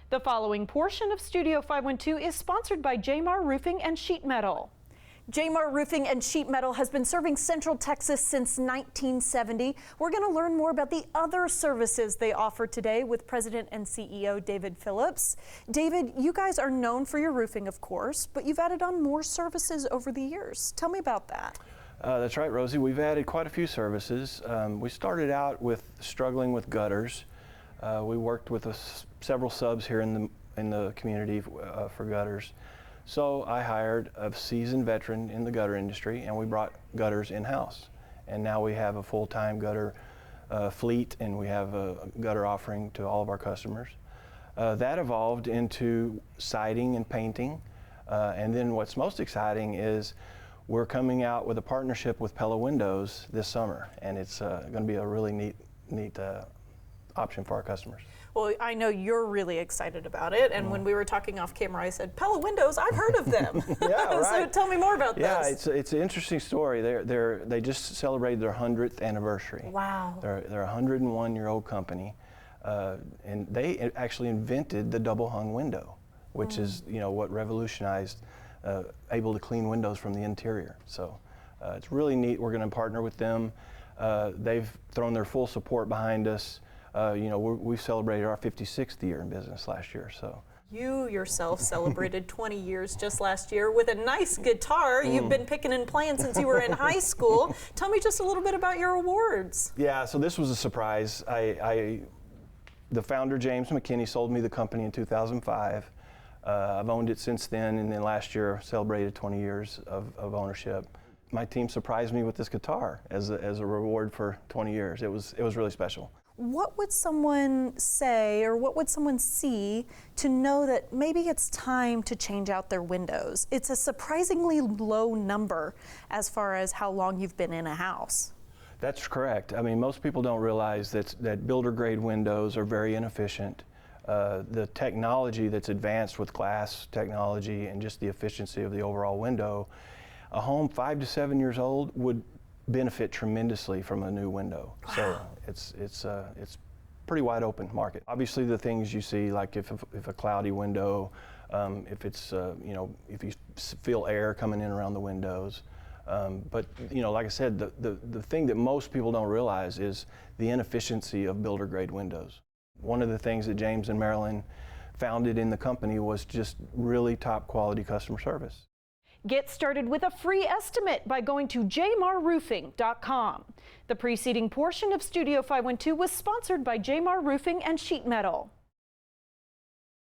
The following portion of Studio 512 is sponsored by Jamar Roofing and Sheet Metal. Jamar Roofing and Sheet Metal has been serving Central Texas since 1970. We're going to learn more about the other services they offer today with President and CEO David Phillips. David, you guys are known for your roofing, of course, but you've added on more services over the years. Tell me about that. That's right, Rosie. We've added quite a few services. We started out with struggling with gutters. We worked with several subs here in the community for gutters. So I hired a seasoned veteran in the gutter industry, and we brought gutters in-house. And now we have a full-time gutter fleet, and we have a gutter offering to all of our customers. That evolved into siding and painting. And then what's most exciting is we're coming out with a partnership with Pella Windows this summer, and it's going to be a really neat option for our customers. Well, I know you're really excited about it, and when we were talking off camera, I said, Pella Windows, I've heard of them. Yeah, right. So tell me more about this. Yeah, it's an interesting story. They just celebrated their 100th anniversary. Wow. They're a 101-year-old company, and they actually invented the double hung window, which is what revolutionized able to clean windows from the interior. So it's really neat. We're going to partner with them. They've thrown their full support behind us. We celebrated our 56th year in business last year. So you yourself celebrated 20 years just last year with a nice guitar. You've been picking and playing since you were in high school. Tell me just a little bit about your awards. Yeah, so this was a surprise. The founder, James McKinney, sold me the company in 2005. I've owned it since then, and then last year celebrated 20 years of ownership. My team surprised me with this guitar as a reward for 20 years. It was really special. What would someone say, or what would someone see to know that maybe it's time to change out their windows? It's a surprisingly low number as far as how long you've been in a house. That's correct. I mean, most people don't realize that builder grade windows are very inefficient. The technology that's advanced with glass technology and just the efficiency of the overall window, a home 5 to 7 years old would benefit tremendously from a new window. Wow. So it's pretty wide open market. Obviously, the things you see, like if a cloudy window, if it's if you feel air coming in around the windows. But like I said, the thing that most people don't realize is the inefficiency of builder grade windows. One of the things that James and Marilyn founded in the company was just really top quality customer service. Get started with a free estimate by going to jmarroofing.com. The preceding portion of Studio 512 was sponsored by Jamar Roofing and Sheet Metal.